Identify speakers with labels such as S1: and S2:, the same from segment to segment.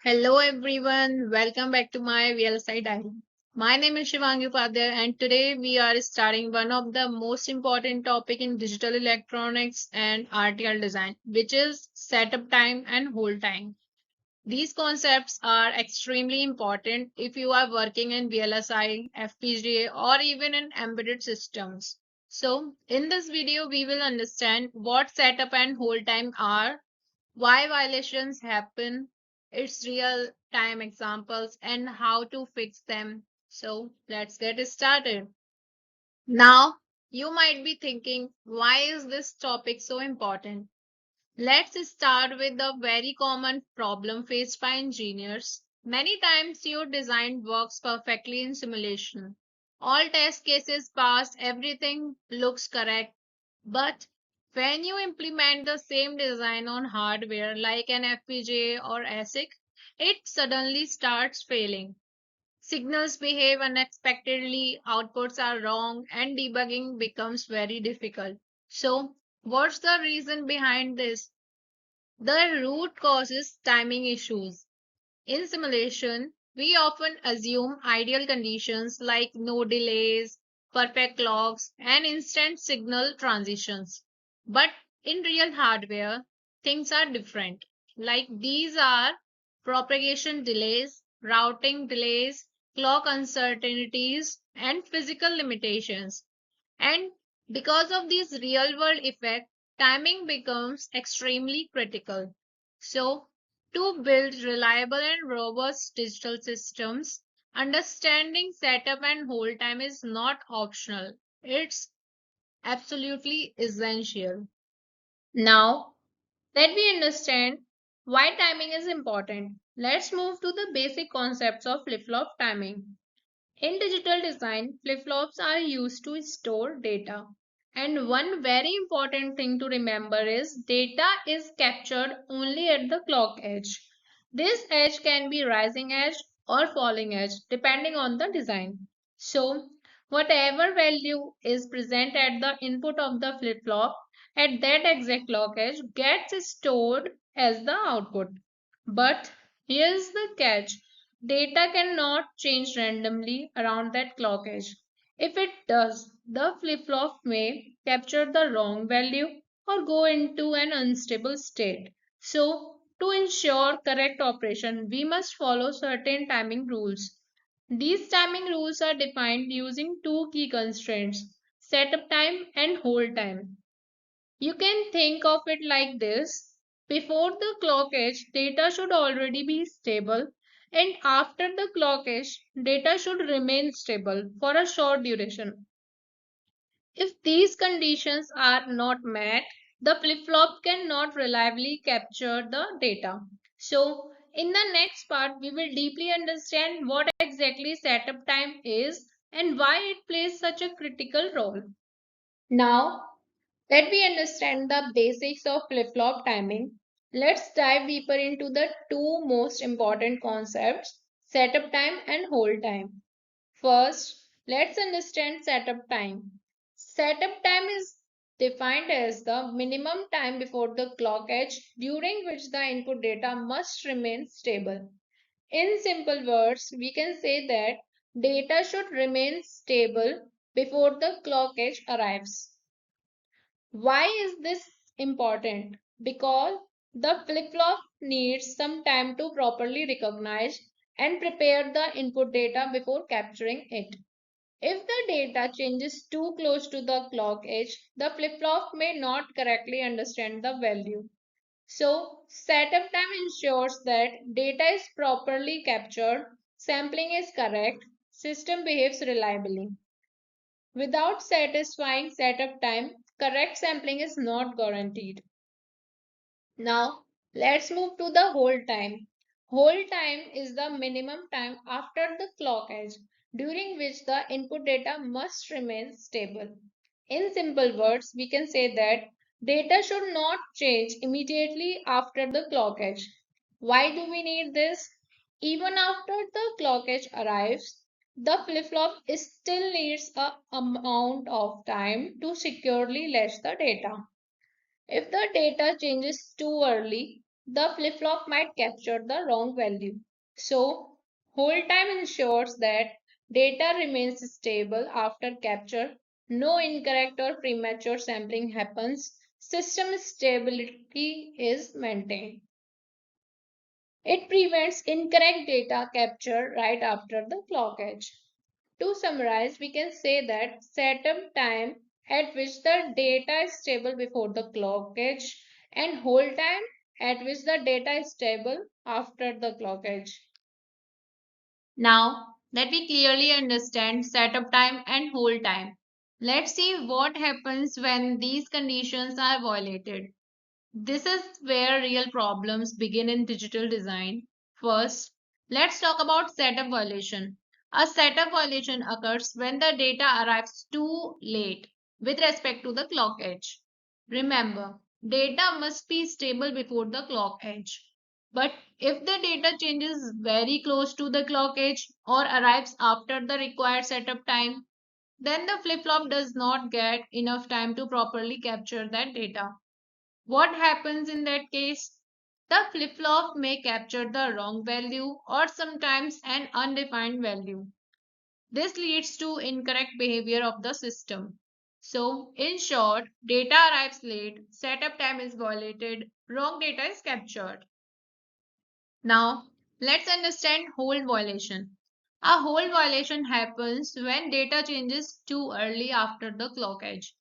S1: Hello everyone, welcome back to my VLSI Diary. My name is Shivangi Upadhyay and today we are starting one of the most important topic in digital electronics and RTL design, which is setup time and hold time. These concepts are extremely important if you are working in VLSI, FPGA or even in embedded systems. So in this video we will understand what setup and hold time are, why violations happen, its real time examples, and how to fix them. So, let's get started. Now, you might be thinking, why is this topic so important? Let's start with the very common problem faced by engineers. Many times your design works perfectly in simulation. All test cases pass, everything looks correct, but when you implement the same design on hardware like an FPGA or ASIC, it suddenly starts failing. Signals behave unexpectedly, outputs are wrong, and debugging becomes very difficult. So, what's the reason behind this? The root cause is timing issues. In simulation, we often assume ideal conditions like no delays, perfect clocks, and instant signal transitions. But in real hardware, things are different. Like these are propagation delays, routing delays, clock uncertainties, and physical limitations. And because of these real world effects, timing becomes extremely critical. So, to build reliable and robust digital systems, understanding setup and hold time is not optional. It's absolutely essential. Now, let me understand why timing is important. Let's move to the basic concepts of flip-flop timing. In digital design, flip-flops are used to store data. And one very important thing to remember is data is captured only at the clock edge. This edge can be rising edge or falling edge depending on the design. So, whatever value is present at the input of the flip-flop at that exact clock edge gets stored as the output. But here's the catch. Data cannot change randomly around that clock edge. If it does, the flip-flop may capture the wrong value or go into an unstable state. So, to ensure correct operation, we must follow certain timing rules. These timing rules are defined using two key constraints, setup time and hold time. You can think of it like this. Before the clock edge, data should already be stable, and after the clock edge, data should remain stable for a short duration. If these conditions are not met, the flip-flop cannot reliably capture the data. So, in the next part, we will deeply understand what exactly setup time is and why it plays such a critical role. Now, let me understand the basics of flip-flop timing. Let's dive deeper into the two most important concepts, setup time and hold time. First, let's understand setup time. Setup time is defined as the minimum time before the clock edge during which the input data must remain stable. In simple words, we can say that data should remain stable before the clock edge arrives. Why is this important? Because the flip-flop needs some time to properly recognize and prepare the input data before capturing it. If the data changes too close to the clock edge, the flip-flop may not correctly understand the value. So, setup time ensures that data is properly captured, sampling is correct, system behaves reliably. Without satisfying setup time, correct sampling is not guaranteed. Now, let's move to the hold time. Hold time is the minimum time after the clock edge during which the input data must remain stable. In simple words, we can say that data should not change immediately after the clock edge. Why do we need this? Even after the clock edge arrives, the flip-flop still needs a amount of time to securely latch the data. If the data changes too early, the flip-flop might capture the wrong value. So, hold time ensures that data remains stable after capture, no incorrect or premature sampling happens, system stability is maintained. It prevents incorrect data capture right after the clock edge. To summarize, we can say that setup time at which the data is stable before the clock edge and hold time at which the data is stable after the clock edge. Now that we clearly understand setup time and hold time, let's see what happens when these conditions are violated. This is where real problems begin in digital design. First, let's talk about setup violation. A setup violation occurs when the data arrives too late with respect to the clock edge. Remember, data must be stable before the clock edge. But if the data changes very close to the clock edge or arrives after the required setup time, then the flip-flop does not get enough time to properly capture that data. What happens in that case? The flip-flop may capture the wrong value or sometimes an undefined value. This leads to incorrect behavior of the system. So, in short, data arrives late, setup time is violated, wrong data is captured. Now, let's understand hold violation. A hold violation happens when data changes too early after the clock edge.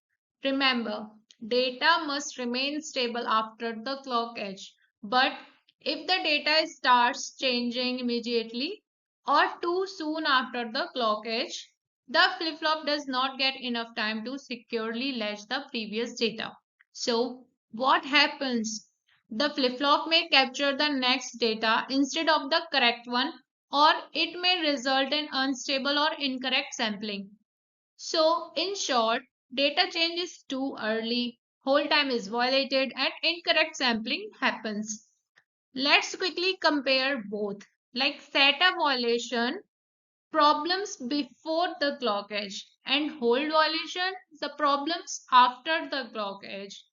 S1: Remember, data must remain stable after the clock edge. But if the data starts changing immediately or too soon after the clock edge, the flip-flop does not get enough time to securely latch the previous data. So, what happens? The flip-flop may capture the next data instead of the correct one, or it may result in unstable or incorrect sampling. So, in short, data change is too early, hold time is violated, and incorrect sampling happens. Let's quickly compare both. Like setup violation, problems before the clock edge, and hold violation, the problems after the clock edge.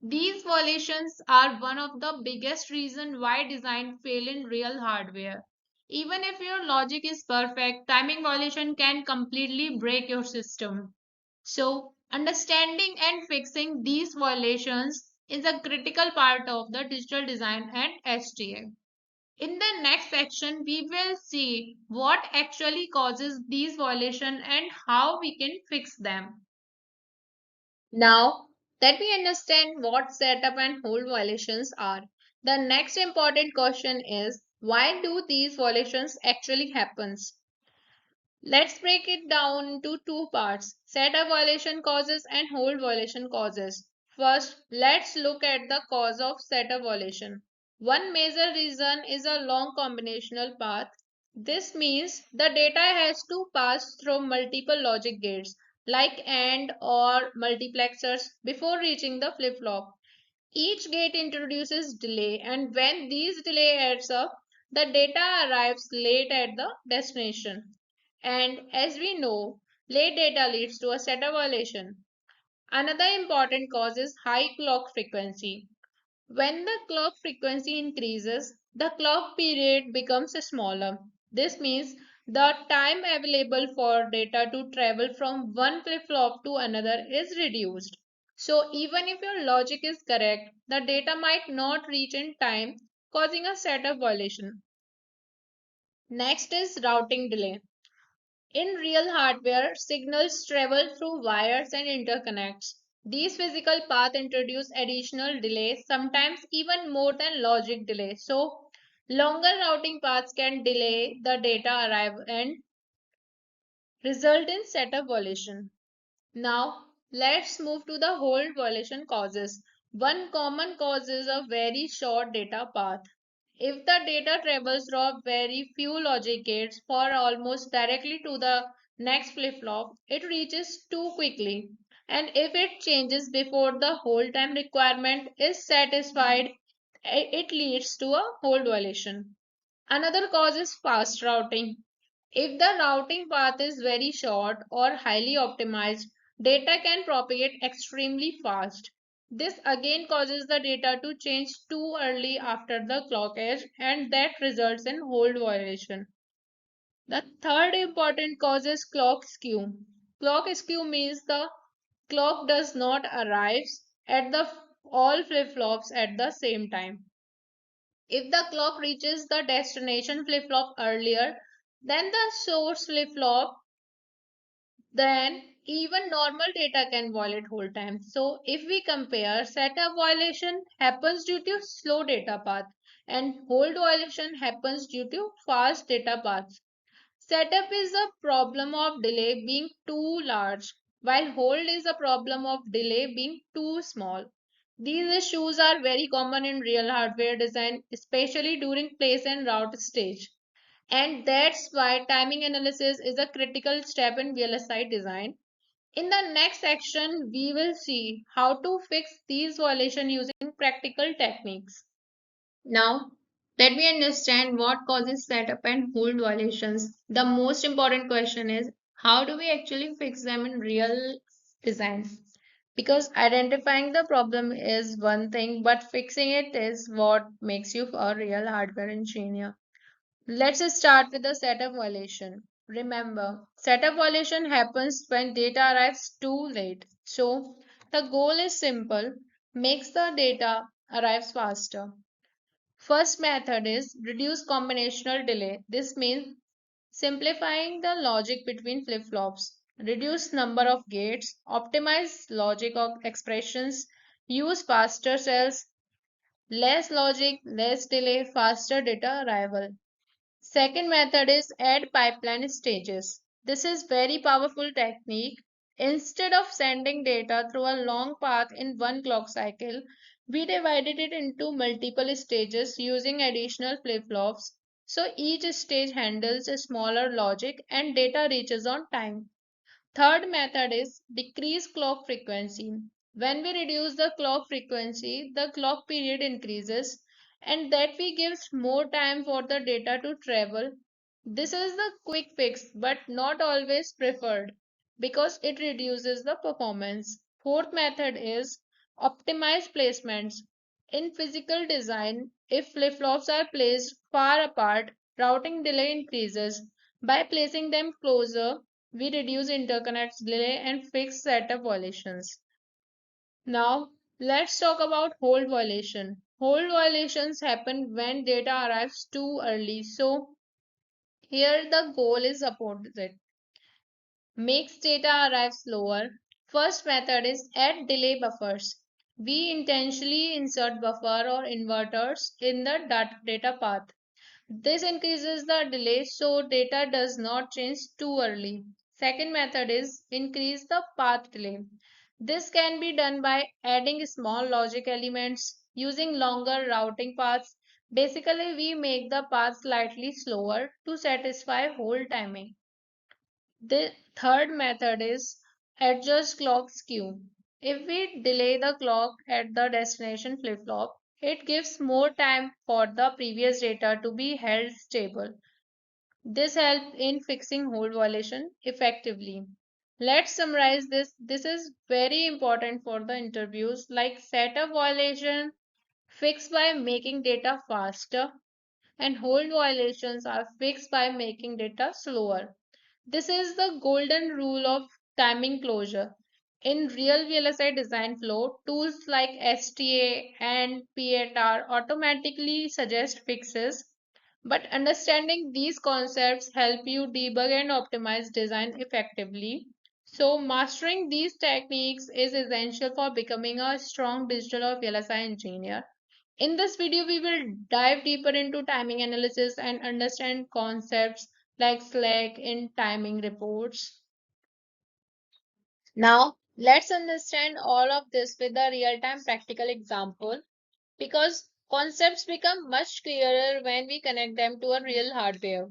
S1: These violations are one of the biggest reasons why design fail in real hardware. Even if your logic is perfect, timing violation can completely break your system. So, understanding and fixing these violations is a critical part of the digital design and HTA. In the next section, we will see what actually causes these violations and how we can fix them. Now that we understand what setup and hold violations are, the next important question is why do these violations actually happens? Let's break it down into two parts, setup violation causes and hold violation causes. First, let's look at the cause of setup violation. One major reason is a long combinational path. This means the data has to pass through multiple logic gates like AND or multiplexers before reaching the flip-flop. Each gate introduces delay, and when these delay adds up, the data arrives late at the destination. And as we know, late data leads to a setup violation. Another important cause is high clock frequency. When the clock frequency increases, the clock period becomes smaller. This means the time available for data to travel from one flip-flop to another is reduced. So even if your logic is correct, the data might not reach in time, causing a setup violation. Next is routing delay. In real hardware, signals travel through wires and interconnects. These physical paths introduce additional delay, sometimes even more than logic delay. So, longer routing paths can delay the data arrival and result in setup violation. Now, let's move to the hold violation causes. One common cause is a very short data path. If the data travels through very few logic gates for almost directly to the next flip-flop, it reaches too quickly. And if it changes before the hold time requirement is satisfied, it leads to a hold violation. Another cause is fast routing. If the routing path is very short or highly optimized, data can propagate extremely fast. This again causes the data to change too early after the clock edge, and that results in hold violation. The third important cause is clock skew. Clock skew means the clock does not arrive at the all flip-flops at the same time. If the clock reaches the destination flip-flop earlier than the source flip-flop, then even normal data can violate hold time. So if we compare, setup violation happens due to slow data path and hold violation happens due to fast data paths. Setup is a problem of delay being too large, while hold is a problem of delay being too small. These issues are very common in real hardware design, especially during place and route stage. And that's why timing analysis is a critical step in VLSI design. In the next section, we will see how to fix these violations using practical techniques. Now, let me understand what causes setup and hold violations. The most important question is how do we actually fix them in real design? Because identifying the problem is one thing, but fixing it is what makes you a real hardware engineer. Let's start with the setup violation. Remember, setup violation happens when data arrives too late. So, the goal is simple, makes the data arrives faster. First method is reduce combinational delay. This means simplifying the logic between flip-flops. Reduce number of gates, optimize logic of expressions, use faster cells, less logic, less delay, faster data arrival. Second method is add pipeline stages. This is very powerful technique. Instead of sending data through a long path in one clock cycle, we divided it into multiple stages using additional flip-flops. So each stage handles a smaller logic and data reaches on time. Third method is decrease clock frequency. When we reduce the clock frequency, the clock period increases and that we gives more time for the data to travel. This is the quick fix but not always preferred because it reduces the performance. Fourth method is optimize placements. In physical design, if flip-flops are placed far apart, routing delay increases. By placing them closer, we reduce interconnect delay and fix setup violations. Now, let's talk about hold violation. Hold violations happen when data arrives too early. So, here the goal is opposite. Makes data arrive slower. First method is add delay buffers. We intentionally insert buffer or inverters in the data path. This increases the delay so data does not change too early. Second method is increase the path delay. This can be done by adding small logic elements using longer routing paths. Basically, we make the path slightly slower to satisfy hold timing. The third method is adjust clock skew. If we delay the clock at the destination flip-flop, it gives more time for the previous data to be held stable. This helps in fixing hold violation effectively. Let's summarize this. This is very important for the interviews like setup violation fixed by making data faster and hold violations are fixed by making data slower. This is the golden rule of timing closure. In real VLSI design flow, tools like STA and PATR automatically suggest fixes, but understanding these concepts help you debug and optimize design effectively. So, mastering these techniques is essential for becoming a strong digital or VLSI engineer. In this video, we will dive deeper into timing analysis and understand concepts like slack in timing reports. Now, let's understand all of this with a real-time practical example because concepts become much clearer when we connect them to a real hardware.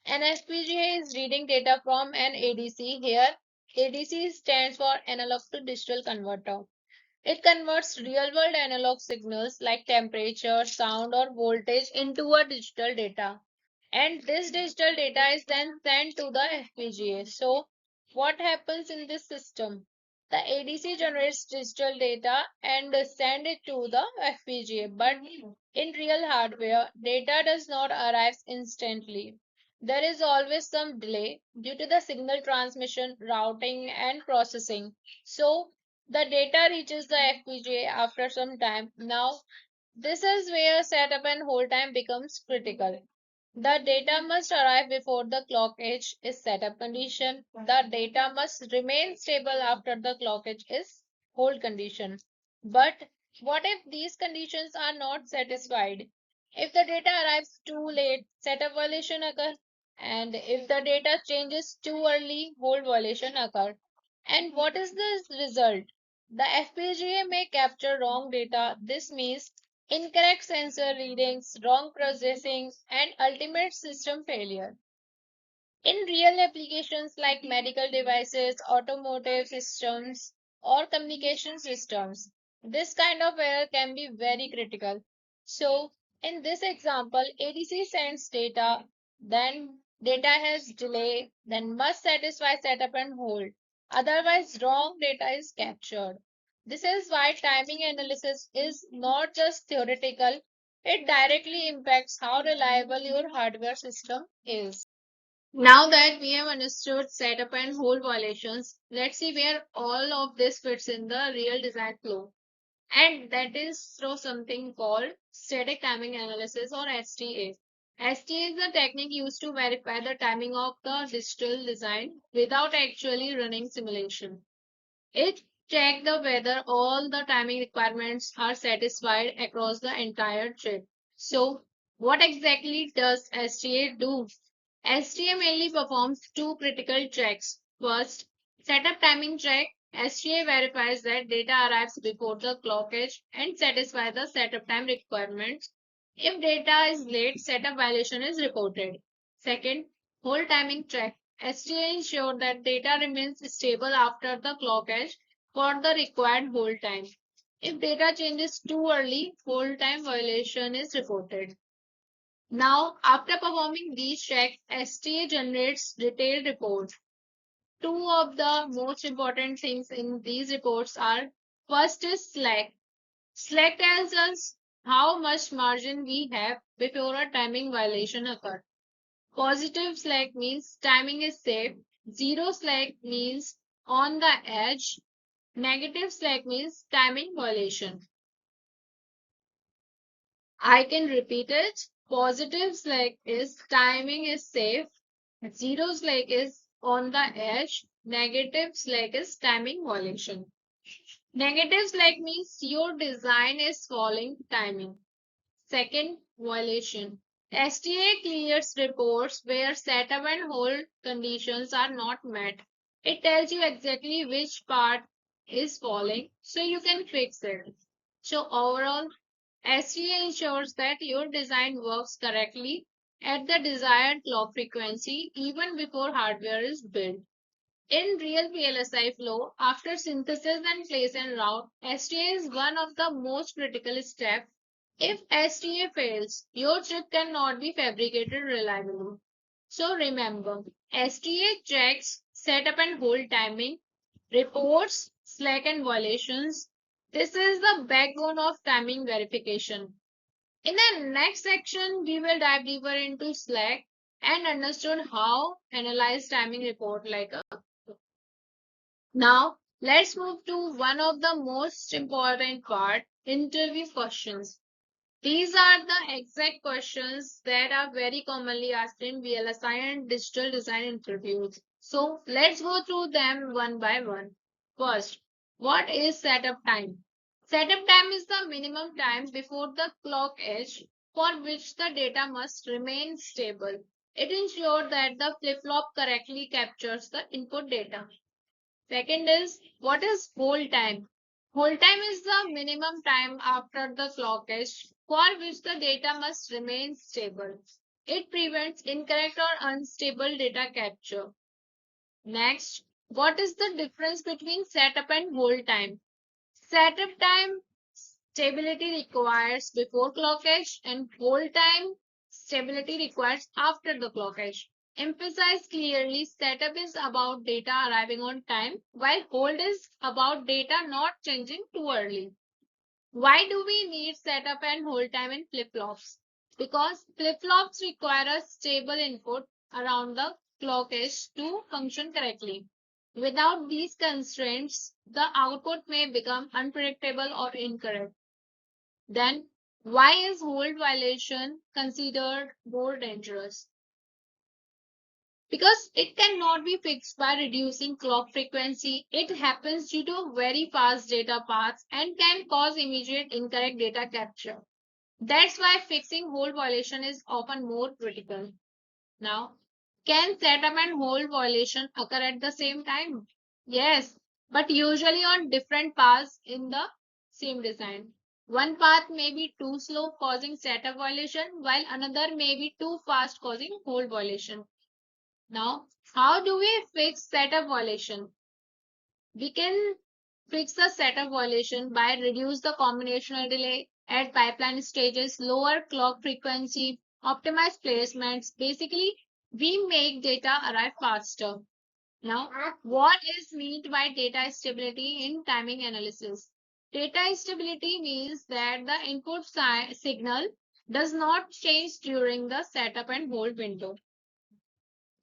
S1: An FPGA is reading data from an ADC. Here, ADC stands for analog to digital converter. It converts real-world analog signals like temperature, sound, or voltage into a digital data. And this digital data is then sent to the FPGA. So, what happens in this system? The ADC generates digital data and send it to the FPGA, but in real hardware, data does not arrive instantly. There is always some delay due to the signal transmission, routing, and processing. So, the data reaches the FPGA after some time. Now, this is where setup and hold time becomes critical. The data must arrive before the clock edge is setup condition. The data must remain stable after the clock edge is hold condition. But what if these conditions are not satisfied? If the data arrives too late, setup violation occur. And if the data changes too early, hold violation occur. And what is the result? The FPGA may capture wrong data. This means incorrect sensor readings, wrong processing, and ultimate system failure. In real applications like medical devices, automotive systems, or communication systems, this kind of error can be very critical. So, in this example, ADC sends data, then data has delay, then must satisfy setup and hold. Otherwise, wrong data is captured. This is why timing analysis is not just theoretical, it directly impacts how reliable your hardware system is. Now that we have understood setup and hold violations, let's see where all of this fits in the real design flow. And that is through something called static timing analysis or STA. STA is the technique used to verify the timing of the digital design without actually running simulation. It checks the whether all the timing requirements are satisfied across the entire chip. So, what exactly does STA do? STA mainly performs two critical checks. First, setup timing check. STA verifies that data arrives before the clock edge and satisfies the setup time requirements. If data is late, setup violation is reported. Second, hold timing check. STA ensures that data remains stable after the clock edge for the required hold time. If data changes too early, hold time violation is reported. Now, after performing these checks, STA generates detailed reports. Two of the most important things in these reports are first is slack. Slack tells us how much margin we have before a timing violation occurs. Positive slack means timing is safe. Zero slack means on the edge. Negative slack means timing violation. I can repeat it. Positive slack is timing is safe. Zero slack is on the edge. Negative slack is timing violation. Negative slack means your design is following timing. Second, violation. STA clears reports where setup and hold conditions are not met. It tells you exactly which part is falling so you can fix it. So overall, STA ensures that your design works correctly at the desired clock frequency even before hardware is built. In real VLSI flow, after synthesis and place and route, STA is one of the most critical steps. If STA fails, your chip cannot be fabricated reliably. So remember, STA checks setup and hold timing, reports slack and violations. This is the backbone of timing verification. In the next section, we will dive deeper into Slack and understand how analyze timing report like a. Now, let's move to one of the most important part, interview questions. These are the exact questions that are very commonly asked in VLSI and digital design interviews. So, let's go through them one by one. First, what is setup time? Setup time is the minimum time before the clock edge for which the data must remain stable. It ensures that the flip-flop correctly captures the input data. Second is what is hold time? Hold time is the minimum time after the clock edge for which the data must remain stable. It prevents incorrect or unstable data capture. Next, what is the difference between setup and hold time? Setup time stability requires before clock edge and hold time stability requires after the clock edge. Emphasize clearly setup is about data arriving on time, while hold is about data not changing too early. Why do we need setup and hold time in flip flops? Because flip flops require a stable input around the clock edge to function correctly. Without these constraints, the output may become unpredictable or incorrect. Then, why is hold violation considered more dangerous? Because it cannot be fixed by reducing clock frequency. It happens due to very fast data paths and can cause immediate incorrect data capture. That's why fixing hold violation is often more critical. Now, can setup and hold violation occur at the same time? Yes, but usually on different paths in the same design. One path may be too slow, causing setup violation, while another may be too fast, causing hold violation. Now, how do we fix setup violation? We can fix the setup violation by reduce the combinational delay, add pipeline stages, lower clock frequency, optimize placements. Basically, we make data arrive faster. Now, what is meant by data stability in timing analysis? Data stability means that the input signal does not change during the setup and hold window.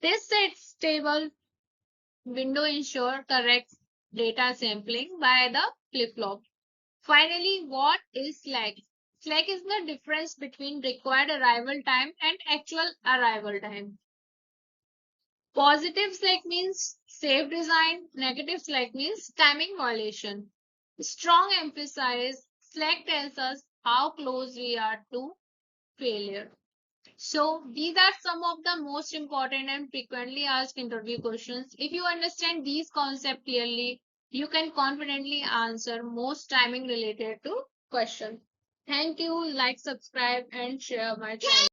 S1: This set stable window ensure correct data sampling by the flip-flop. Finally, what is slack? Slack is the difference between required arrival time and actual arrival time. Positive slack means safe design, negative slack means timing violation. Strong emphasis, slack tells us how close we are to failure. So, these are some of the most important and frequently asked interview questions. If you understand these concepts clearly, you can confidently answer most timing related to questions. Thank you, like, subscribe, and share my channel.